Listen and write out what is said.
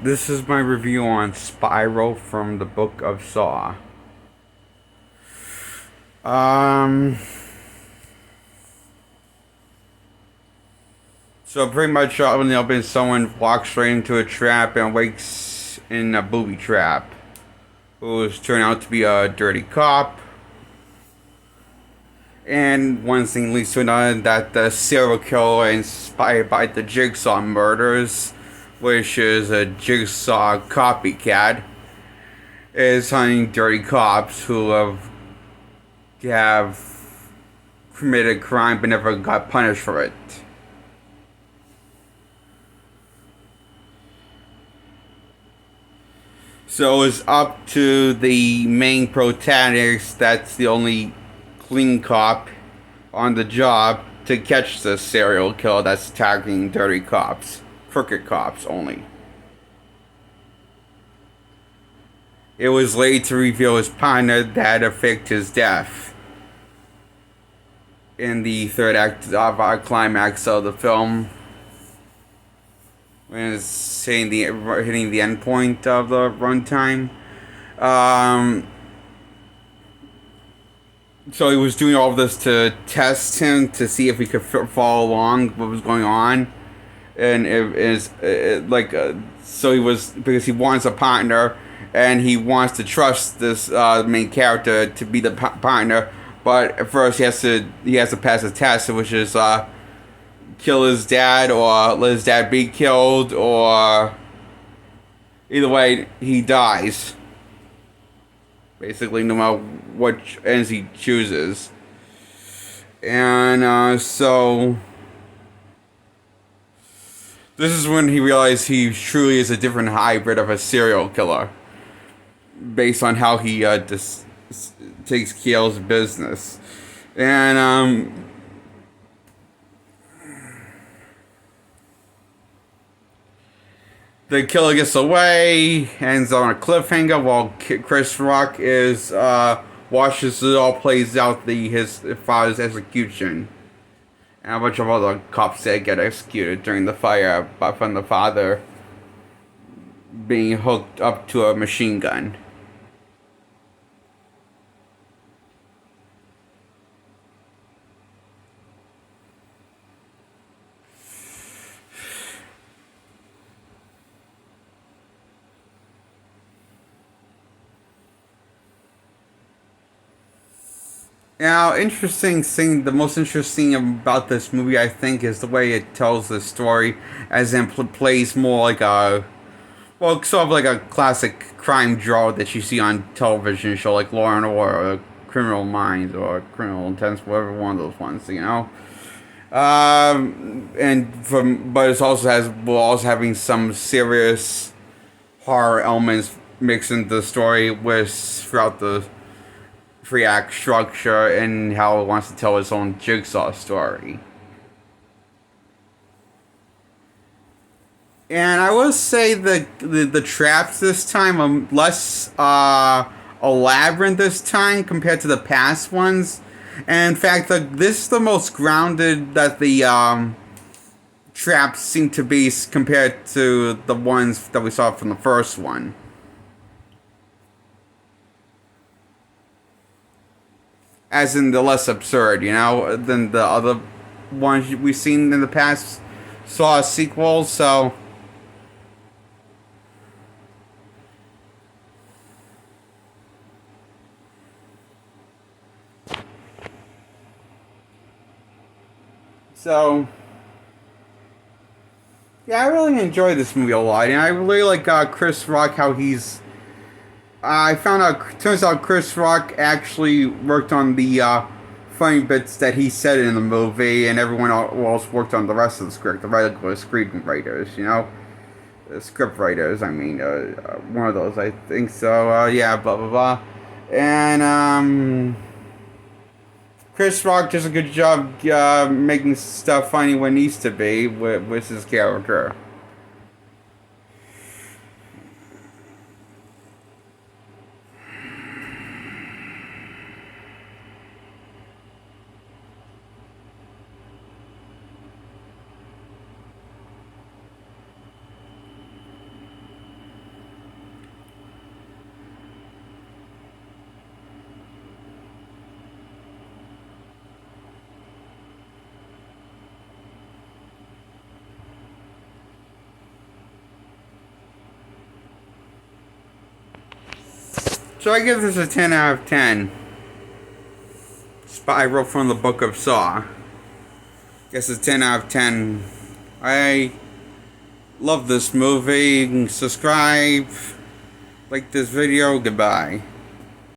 This is my review on Spiral from the Book of Saw. Um, so pretty much when the open, someone walks straight into a trap and wakes in a booby trap, who's turned out to be a dirty cop. And one thing leads to another, that the serial killer inspired by the Jigsaw murders, which is a Jigsaw copycat, is hunting dirty cops who have committed a crime but never got punished for it. So it's up to the main protagonist, that's the only clean cop on the job, to catch the serial killer that's attacking dirty cops. Crooked cops only. It was late to reveal his partner that affected his death. In the third act of our climax of the film, when it's hitting the end point of the runtime. So he was doing all of this to test him to see if he could follow along what was going on, and it is so he was, because he wants a partner and he wants to trust this main character to be the partner, but at first he has to pass a test, which is kill his dad or let his dad be killed, or either way he dies. Basically, no matter what ends he chooses. And so this is when he realized he truly is a different hybrid of a serial killer, based on how he takes care of his business. And the killer gets away, ends on a cliffhanger, while Chris Rock watches it all plays out his father's execution, and a bunch of other cops that get executed during the fire, but from the father being hooked up to a machine gun. Now, the most interesting about this movie, I think, is the way it tells the story, as in plays more like sort of like a classic crime drama that you see on television show, like Law and Order, or Criminal Minds, or Criminal Intense, whatever one of those ones, you know. But it also having some serious horror elements mixed into the story with throughout the three act structure, and how it wants to tell its own Jigsaw story. And I will say the traps this time are less elaborate this time compared to the past ones. And in fact, this is the most grounded that the traps seem to be compared to the ones that we saw from the first one. As in the less absurd, you know, than the other ones we've seen in the past Saw sequels, so. So, yeah, I really enjoyed this movie a lot, and I really like Chris Rock, how he's. I found out, turns out Chris Rock actually worked on the funny bits that he said in the movie, and everyone else worked on the rest of the script, the regular script writers, you know? The script writers, I mean, one of those, I think so, yeah, blah, blah, blah. And, Chris Rock does a good job making stuff funny when it needs to be with his character. So I give this a 10 out of 10. I wrote from the Book of Saw. Guess it's 10 out of 10. I love this movie. Subscribe. Like this video. Goodbye.